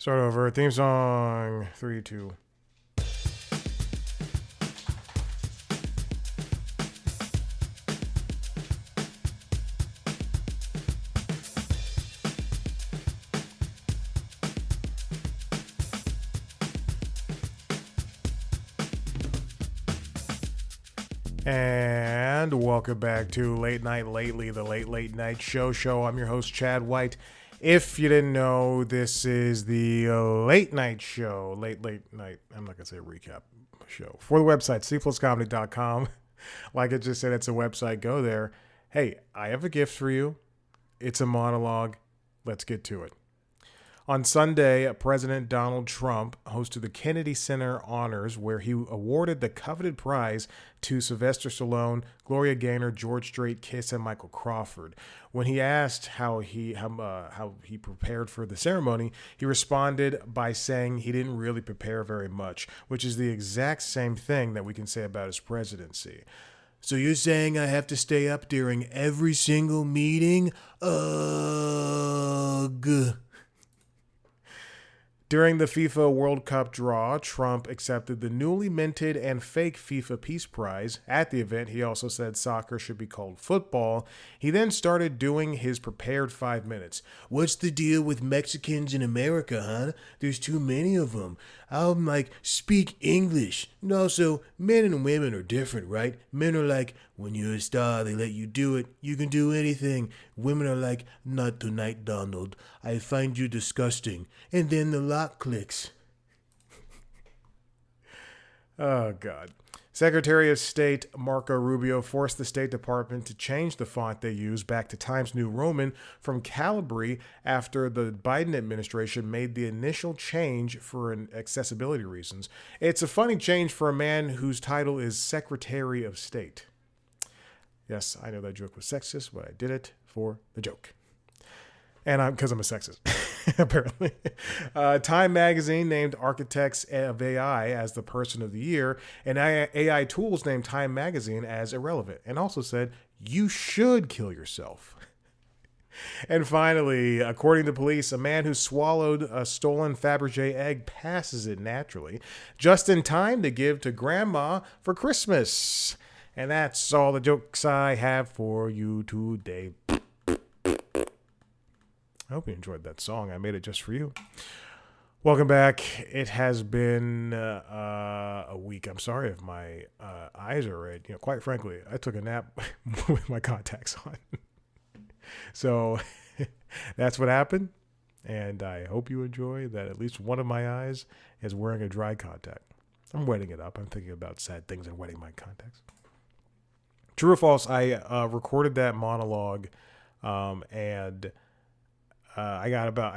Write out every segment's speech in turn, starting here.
Start over. Theme song. 3, 2. And welcome back to Late Night Lately, the late night show. I'm your host, Chad White. If you didn't know, this is the late night show. Late night. I'm not going to say recap show. For the website, cpluscomedy.com. Like I just said, it's a website. Go there. Hey, I have a gift for you. It's a monologue. Let's get to it. On Sunday, President Donald Trump hosted the Kennedy Center Honors, where he awarded the coveted prize to Sylvester Stallone, Gloria Gaynor, George Strait, Kiss, and Michael Crawford. When he asked how he prepared for the ceremony, he responded by saying he didn't really prepare very much, which is the exact same thing that we can say about his presidency. So you're saying I have to stay up during every single meeting? Ugh. During the FIFA World Cup draw, Trump accepted the newly minted and fake FIFA Peace Prize. At the event, he also said soccer should be called football. He then started doing his prepared 5 minutes. What's the deal with Mexicans in America, huh? There's too many of them. I'm speak English. And also, men and women are different, right? Men are like, when you're a star, they let you do it. You can do anything. Women are like, not tonight, Donald. I find you disgusting. And then the lock clicks. Oh, God. Secretary of State Marco Rubio forced the State Department to change the font they use back to Times New Roman from Calibri after the Biden administration made the initial change for accessibility reasons. It's a funny change for a man whose title is Secretary of State. Yes, I know that joke was sexist, but I did it for the joke. And because I'm a sexist, apparently. Time magazine named Architects of AI as the Person of the Year, and AI Tools named Time magazine as irrelevant, and also said, you should kill yourself. And finally, according to police, a man who swallowed a stolen Fabergé egg passes it naturally, just in time to give to grandma for Christmas. And that's all the jokes I have for you today. I hope you enjoyed that song. I made it just for you. Welcome back. It has been a week. I'm sorry if my eyes are red. Quite frankly, I took a nap with my contacts on. So that's what happened. And I hope you enjoy that at least one of my eyes is wearing a dry contact. I'm wetting it up. I'm thinking about sad things and wetting my contacts. True or false, I recorded that monologue and I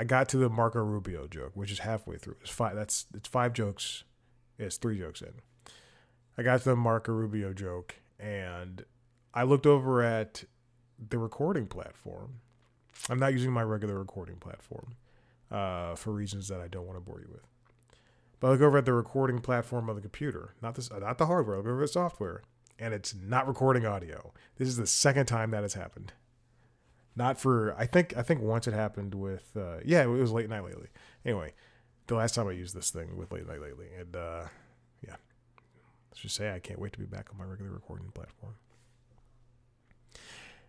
got to the Marco Rubio joke, which is halfway through. It's 5 jokes. It's 3 jokes in. I got to the Marco Rubio joke, and I looked over at the recording platform. I'm not using my regular recording platform for reasons that I don't want to bore you with. But I look over at the recording platform of the computer, not the hardware. I look over at the software, and it's not recording audio. This is the second time that has happened. Not for, I think once it happened with, it was Late Night Lately. Anyway, the last time I used this thing with Late Night Lately. And, let's just say I can't wait to be back on my regular recording platform.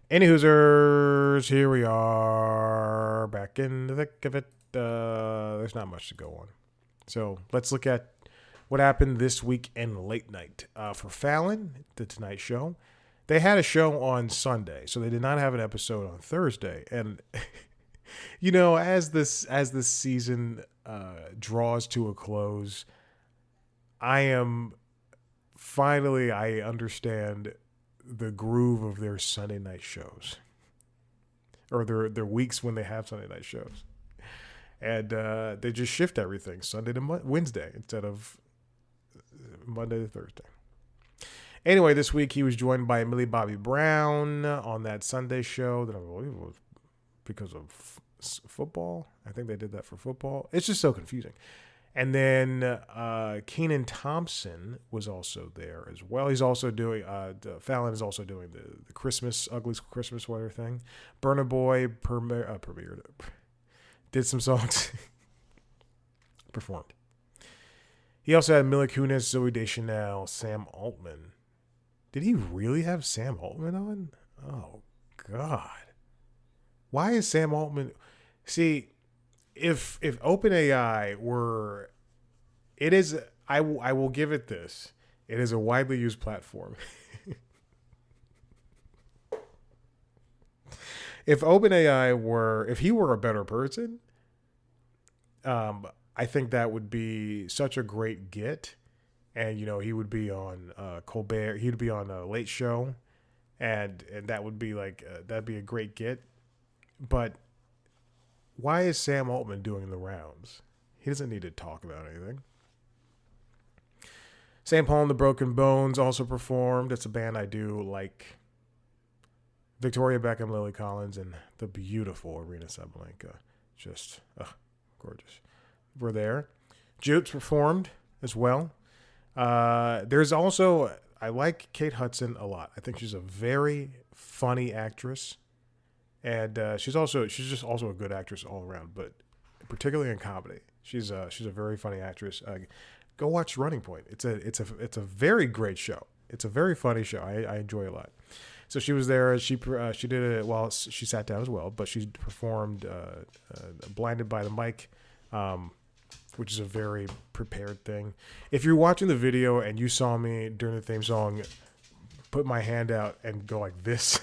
Any hoosers, here we are, back in the thick of it. There's not much to go on. So let's look at what happened this week in late night. For Fallon, The Tonight Show, they had a show on Sunday, so they did not have an episode on Thursday. And, as this season draws to a close, I understand the groove of their Sunday night shows. Or their weeks when they have Sunday night shows. And they just shift everything Sunday to Wednesday instead of Monday to Thursday. Anyway, this week he was joined by Millie Bobby Brown on that Sunday show that I believe was because of football. I think they did that for football. It's just so confusing. And then Kenan Thompson was also there as well. He's also doing, Fallon is also doing the Christmas, ugly Christmas sweater thing. Burna Boy premiered, did some songs. performed. He also had Mila Kunis, Zoe Deschanel, Sam Altman. Did he really have Sam Altman on? Oh, God. Why is Sam Altman... See, if OpenAI were... It is... I will give it this. It is a widely used platform. If OpenAI were... If he were a better person... I think that would be such a great get. And, he would be on Colbert. He'd be on a Late Show. And that would be that'd be a great get. But why is Sam Altman doing the rounds? He doesn't need to talk about anything. St. Paul and the Broken Bones also performed. It's a band I do like. Victoria Beckham, Lily Collins, and the beautiful Arena Sabalenka. Just gorgeous. We're there. Jutes performed as well. There's also, I like Kate Hudson a lot. I think she's a very funny actress. And she's just also a good actress all around, but particularly in comedy. She's a very funny actress. Go watch Running Point. It's a very great show. It's a very funny show. I enjoy it a lot. So she was there. She did it while she sat down as well, but she performed Blinded by the Mic, which is a very prepared thing. If you're watching the video and you saw me during the theme song put my hand out and go like this,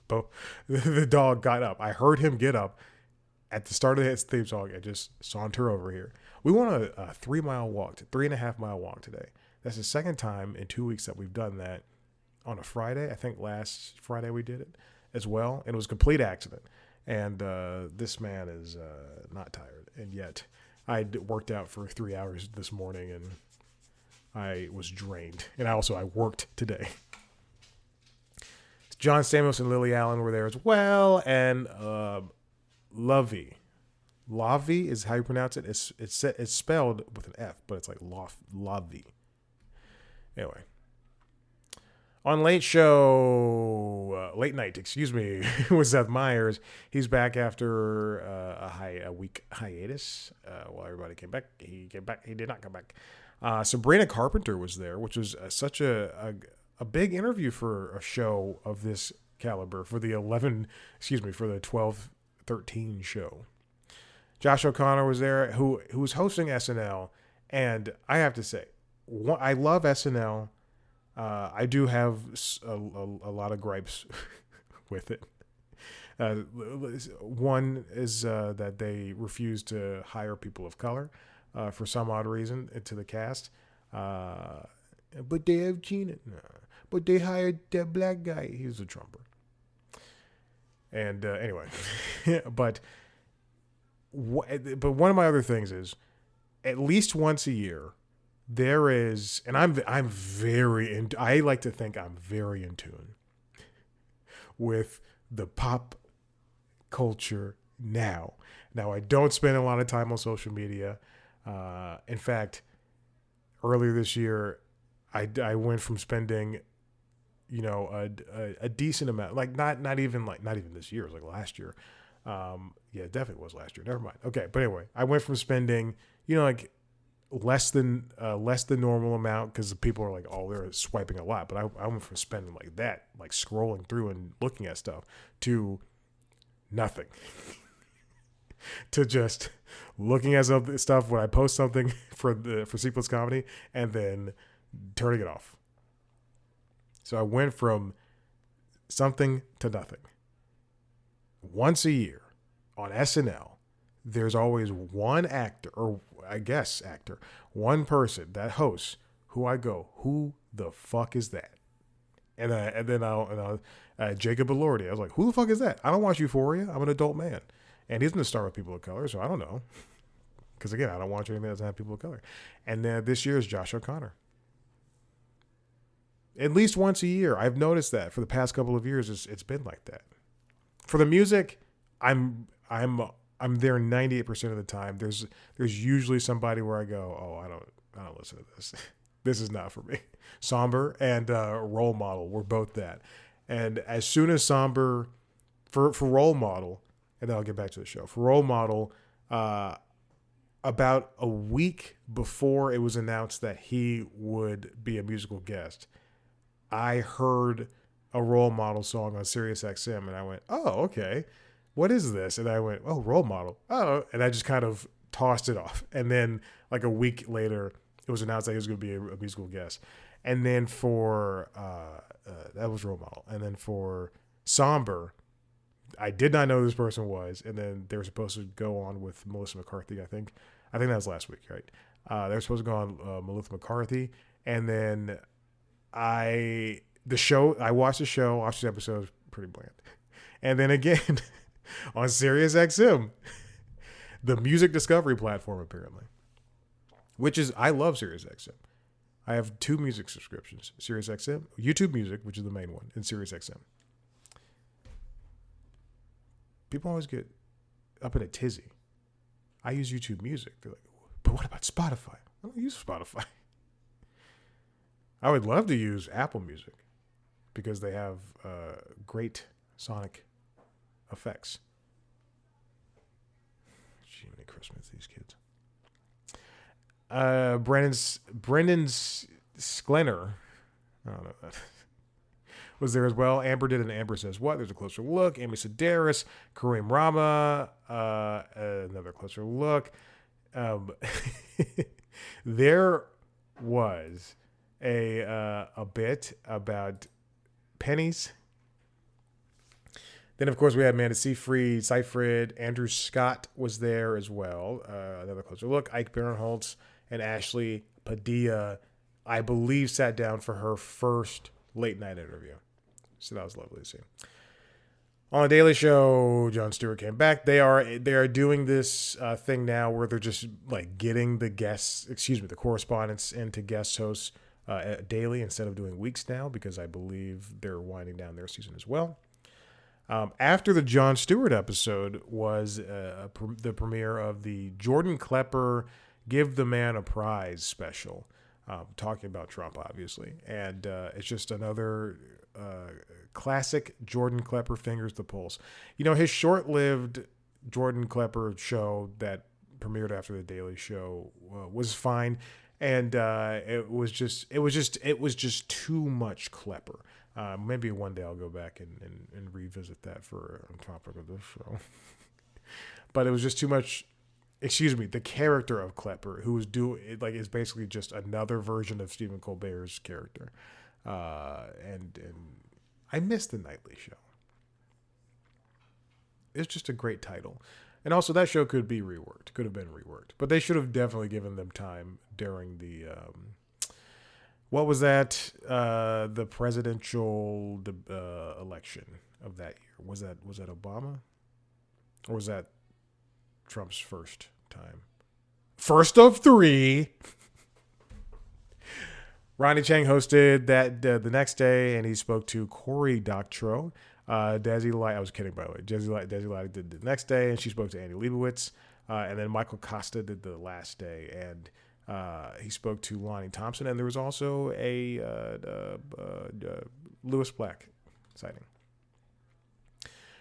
but the dog got up. I heard him get up at the start of the theme song and just saunter over here. We went on a 3-mile walk, 3.5 mile walk today. That's the second time in 2 weeks that we've done that on a Friday. I think last Friday we did it as well. And it was a complete accident. And this man is not tired. And yet I worked out for 3 hours this morning and I was drained. And I worked today. John Stamos and Lily Allen were there as well. And Lovey is how you pronounce it. It's spelled with an F, but it's like Lovey. Anyway. On Late Night, with Seth Meyers. He's back after a week hiatus. While everybody came back, he came back. He did not come back. Sabrina Carpenter was there, which was such a big interview for a show of this caliber for the 12-13 show. Josh O'Connor was there, who was hosting SNL, and I have to say, I love SNL. I do have a lot of gripes with it. One is that they refuse to hire people of color for some odd reason into the cast. But they have Gina. No. But they hired that black guy. He was a Trumper. And anyway, but one of my other things is at least once a year, there is, and I like to think I'm very in tune with the pop culture now. Now, I don't spend a lot of time on social media. In fact, earlier this year, I went from spending, a decent amount, like not even this year, it was like last year. It definitely was last year. Never mind. Okay, but anyway, I went from spending, less than normal amount because people are like, oh, they're swiping a lot. But I went from spending like that, like scrolling through and looking at stuff, to nothing. To just looking at some stuff when I post something for C Plus Comedy and then turning it off. So I went from something to nothing. Once a year on SNL, there's always one actor, or I guess actor, one person that hosts who I go, who the fuck is that? And then I'll Jacob Elordi. I was like, who the fuck is that? I don't watch Euphoria. I'm an adult man. And he's in the star with people of color, so I don't know. Because again, I don't watch anything that doesn't have people of color. And then this year is Josh O'Connor. At least once a year. I've noticed that for the past couple of years, it's been like that. For the music, I'm there 98% of the time. There's usually somebody where I go, oh, I don't listen to this. This is not for me. Somber and Role Model were both that. And as soon as Somber, for Role Model, and then I'll get back to the show. For Role Model, about a week before it was announced that he would be a musical guest, I heard a Role Model song on Sirius XM, and I went, "Oh, okay, what is this?" And I went, "Oh, Role Model, oh," and I just kind of tossed it off. And then, like a week later, it was announced that he was going to be a musical guest. And then for that was Role Model, and then for Somber, I did not know who this person was, and then they were supposed to go on with Melissa McCarthy. I think that was last week, right? They were supposed to go on Melissa McCarthy, and then I watched the show, watched the episode, it was pretty bland, and then again on Sirius XM, the music discovery platform, apparently, which is I love Sirius XM. I have 2 music subscriptions: Sirius XM, YouTube Music, which is the main one, and Sirius XM. People always get up in a tizzy. I use YouTube Music. They're like, but what about Spotify? I don't use Spotify. I would love to use Apple Music because they have great sonic effects. Jiminy Christmas, these kids. Brendan Sklenner, I don't know that, was there as well. Amber did an Amber Says What. There's a closer look. Amy Sedaris, Kareem Rama, another closer look. There was a bit about pennies. Then, of course, we had Amanda Seyfried, Andrew Scott was there as well. Another closer look. Ike Barinholtz and Ashley Padilla, I believe, sat down for her first late night interview. So that was lovely to see. On the Daily Show, Jon Stewart came back. They are doing this thing now where they're just like getting the correspondents into guest hosts daily instead of doing weeks now, because I believe they're winding down their season as well. After the Jon Stewart episode was the premiere of the Jordan Klepper Give the Man a Prize special, talking about Trump, obviously. And it's just another classic Jordan Klepper fingers the pulse. You know, his short-lived Jordan Klepper show that premiered after the Daily Show was fine. And it was just too much Klepper. Maybe one day I'll go back and revisit that for on topic of this show. But it was just too much. The character of Klepper, who was is basically just another version of Stephen Colbert's character, and I missed the Nightly Show. It's just a great title, and also that show could have been reworked, but they should have definitely given them time during the what was that? The presidential election of that year. Was that Obama, or was that Trump's first time? First of 3. Ronnie Chang hosted that the next day, and he spoke to Cory Doctorow. Desi Light, I was kidding, by the way. Desi Light did the next day, and she spoke to Andy Leibovitz. And then Michael Costa did the last day, and he spoke to Lonnie Thompson. And there was also a Lewis Black sighting.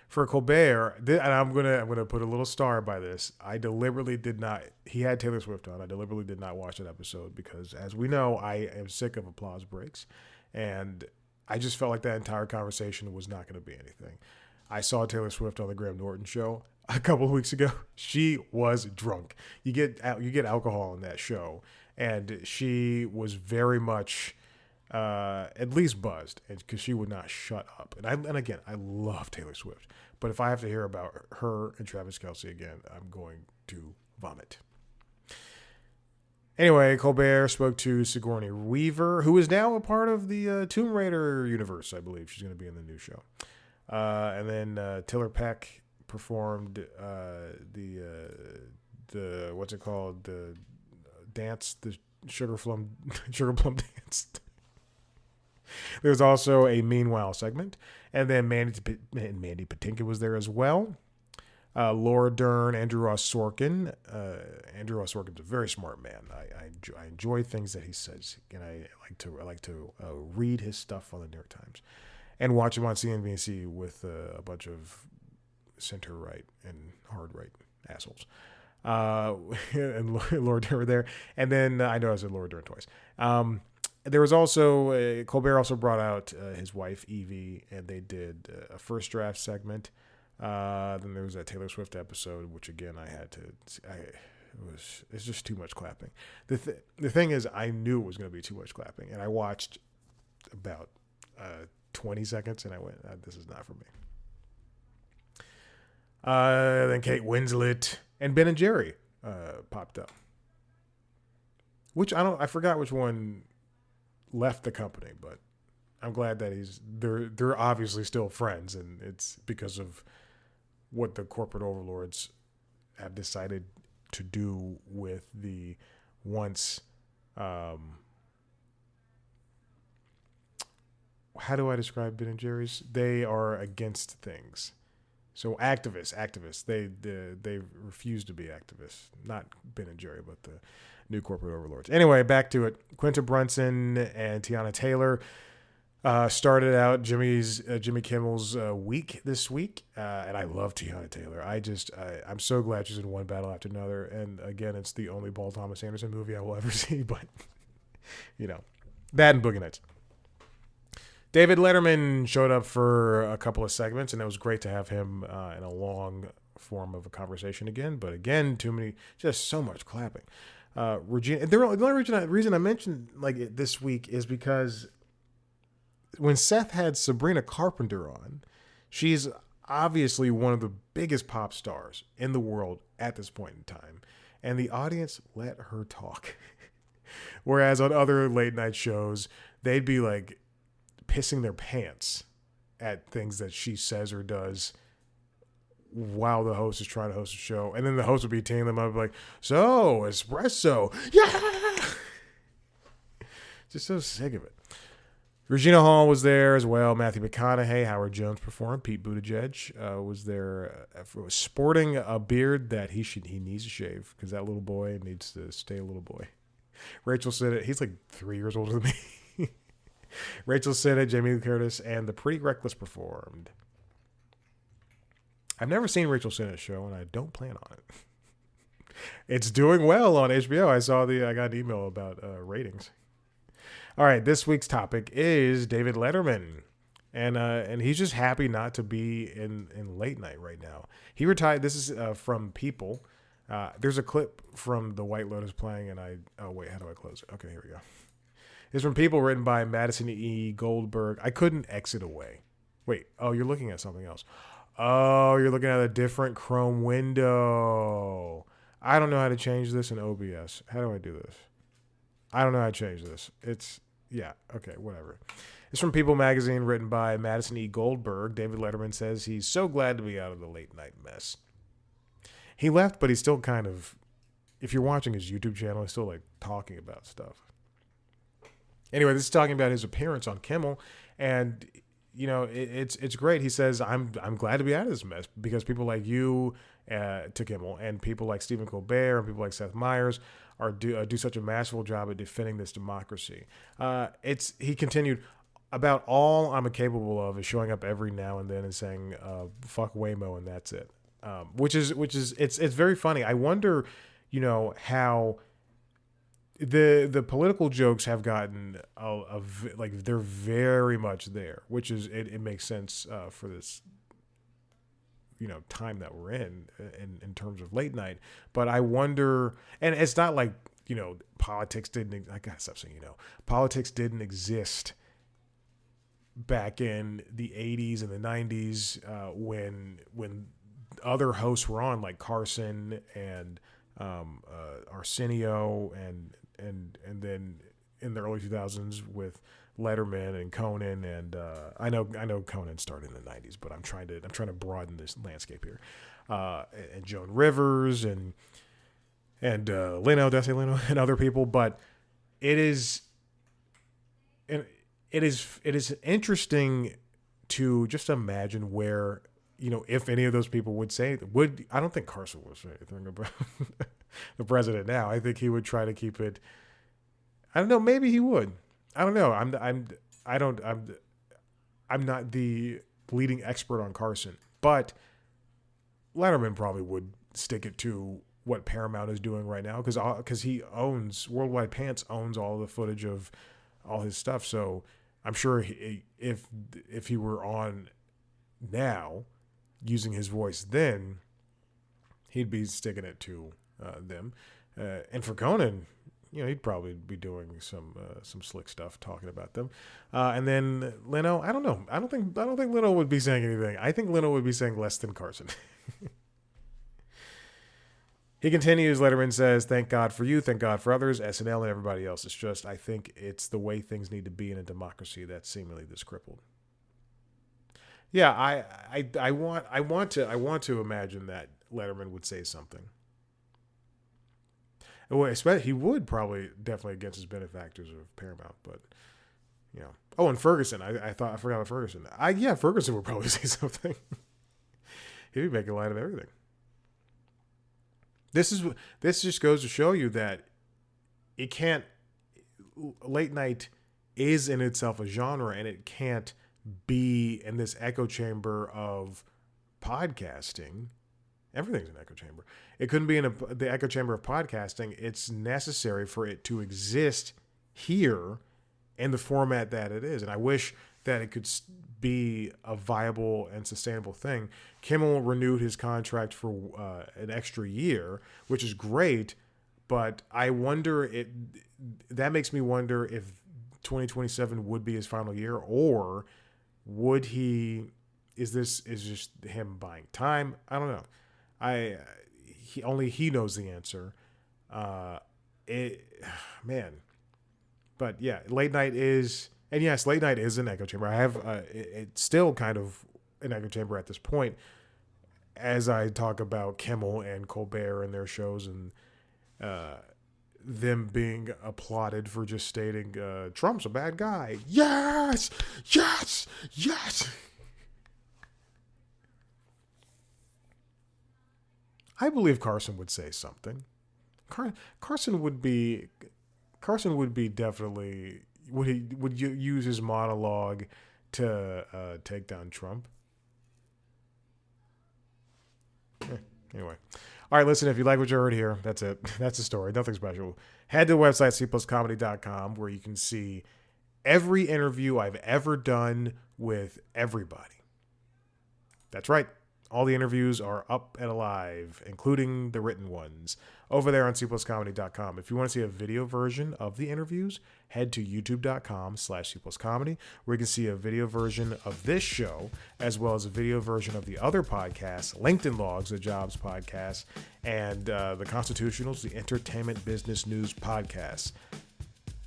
For Colbert, and I'm gonna put a little star by this. I deliberately did not. He had Taylor Swift on. I deliberately did not watch that episode because, as we know, I am sick of applause breaks, and I just felt like that entire conversation was not going to be anything. I saw Taylor Swift on the Graham Norton show a couple of weeks ago. She was drunk. You get alcohol in that show, and she was very much. At least buzzed, because she would not shut up. And again, I love Taylor Swift, but if I have to hear about her and Travis Kelce again, I'm going to vomit. Anyway, Colbert spoke to Sigourney Weaver, who is now a part of the Tomb Raider universe. I believe she's going to be in the new show. And then Tiller Peck performed the what's it called, the dance, the sugar plum dance. There's also a Meanwhile segment. And then Mandy Patinkin was there as well. Laura Dern, Andrew Ross Sorkin. Andrew Ross Sorkin's a very smart man. I enjoy things that he says, and I like to read his stuff on the New York Times and watch him on CNBC with a bunch of center right and hard right assholes. and Laura Dern were there. And then I know I said Laura Dern twice. There was also Colbert also brought out his wife Evie, and they did a first draft segment. Then there was that Taylor Swift episode, which again I had to. It's just too much clapping. The thing is, I knew it was going to be too much clapping, and I watched about 20 seconds, and I went, "This is not for me." Then Kate Winslet and Ben and Jerry popped up, which I forgot which one left the company, but I'm glad that they're obviously still friends, and it's because of what the corporate overlords have decided to do with the once how do I describe Ben and Jerry's? They are against things. So activists. They refuse to be activists. Not Ben and Jerry, but the new corporate overlords. Anyway, back to it. Quinta Brunson and Tiana Taylor started out Jimmy Kimmel's week this week, and I love Tiana Taylor. I'm so glad she's in one battle after another. And again, it's the only Paul Thomas Anderson movie I will ever see. But that and Boogie Nights. David Letterman showed up for a couple of segments, and it was great to have him in a long form of a conversation again. But again, just so much clapping. Regina, the only reason I mentioned it this week is because when Seth had Sabrina Carpenter on, she's obviously one of the biggest pop stars in the world at this point in time, and the audience let her talk. Whereas on other late night shows, they'd be like pissing their pants at things that she says or does while the host is trying to host a show. And then the host would be teeing them up like, "So, espresso." Yeah. Just so sick of it. Regina Hall was there as well. Matthew McConaughey, Howard Jones performed. Pete Buttigieg was there, sporting a beard that he needs to shave because that little boy needs to stay a little boy. Rachel Sennett, he's like 3 years older than me. Rachel Sennett, Jamie Lee Curtis, and The Pretty Reckless performed. I've never seen Rachel Sennett's show, and I don't plan on it. It's doing well on HBO. I got an email about ratings. All right, this week's topic is David Letterman, and he's just happy not to be in late night right now. He retired. This is from People. There's a clip from The White Lotus playing, and how do I close it? Okay, here we go. It's from People, written by Madison E. Goldberg. I couldn't exit away. Wait, you're looking at something else. Oh, you're looking at a different Chrome window. I don't know how to change this in OBS. How do I do this? I don't know how to change this. Okay, whatever. It's from People magazine, written by Madison E. Goldberg. David Letterman says he's so glad to be out of the late night mess. He left, but he's still kind of, if you're watching his YouTube channel, he's still like talking about stuff. Anyway, this is talking about his appearance on Kimmel, and it's great. He says, I'm glad to be out of this mess because people like you to Kimmel and people like Stephen Colbert and people like Seth Meyers do such a masterful job at defending this democracy. He continued, about all I'm capable of is showing up every now and then and saying fuck Waymo, and that's it. Which is it's very funny. I wonder, how the political jokes have gotten they're very much there, which is it makes sense for this time that we're in terms of late night. But I wonder, and it's not like politics didn't, I gotta stop saying politics didn't exist back in the 80s and the 90s when other hosts were on, like Carson and Arsenio and then in the early 2000s with Letterman and Conan, and I know Conan started in the 90s, but I'm trying to broaden this landscape here. And Joan Rivers and Desi Leno and other people, but it is interesting to just imagine where, if any of those people would say, I don't think Carson would say anything about the president now. I think he would try to keep it. I don't know. Maybe he would. I don't know. I'm not the leading expert on Carson, but Letterman probably would stick it to what Paramount is doing right now, because he owns Worldwide Pants owns all the footage of all his stuff. So I'm sure if he were on now using his voice then, he'd be sticking it to them. And for Conan, he'd probably be doing some slick stuff talking about them. And then Leno, I don't know. I don't think Leno would be saying anything. I think Leno would be saying less than Carson. He continues, Letterman says, "Thank God for you, thank God for others, SNL and everybody else. It's just, I think it's the way things need to be in a democracy that's seemingly this crippled." Yeah, I want to imagine that Letterman would say something. Well, he would probably definitely against his benefactors of Paramount, but Oh, and Ferguson. I forgot about Ferguson. Ferguson would probably say something. He'd be making light of everything. This just goes to show you that it can't. Late night is in itself a genre, and it can't be in this echo chamber of podcasting. Everything's an echo chamber. It couldn't be in the echo chamber of podcasting. It's necessary for it to exist here in the format that it is. And I wish that it could be a viable and sustainable thing. Kimmel renewed his contract for an extra year, which is great. But I wonder, that makes me wonder if 2027 would be his final year, or would he, is just him buying time? I don't know. Only he knows the answer. Man. But yeah, late night is, and yes, late night is an echo chamber. I have, it's still kind of an echo chamber at this point, as I talk about Kimmel and Colbert and their shows, and them being applauded for just stating Trump's a bad guy. Yes, yes, yes. I believe Carson would say something. Carson would be definitely, would you use his monologue to take down Trump? Anyway. All right, listen, if you like what you heard here, that's it. That's the story. Nothing special. Head to the website, cpluscomedy.com, where you can see every interview I've ever done with everybody. That's right. All the interviews are up and alive, including the written ones, over there on cpluscomedy.com. If you want to see a video version of the interviews, head to youtube.com/cpluscomedy, where you can see a video version of this show, as well as a video version of the other podcasts, LinkedIn Logs, the Jobs podcast, and the Constitutionals, the Entertainment Business News podcast.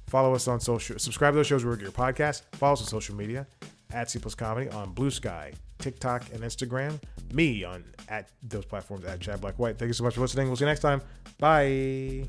Follow us on social, subscribe to those shows where you get your podcast. Follow us on social media, at cpluscomedy on Blue Sky, TikTok, and Instagram. Me on at those platforms at Chad Black White. Thank you so much for listening. We'll see you next time. Bye.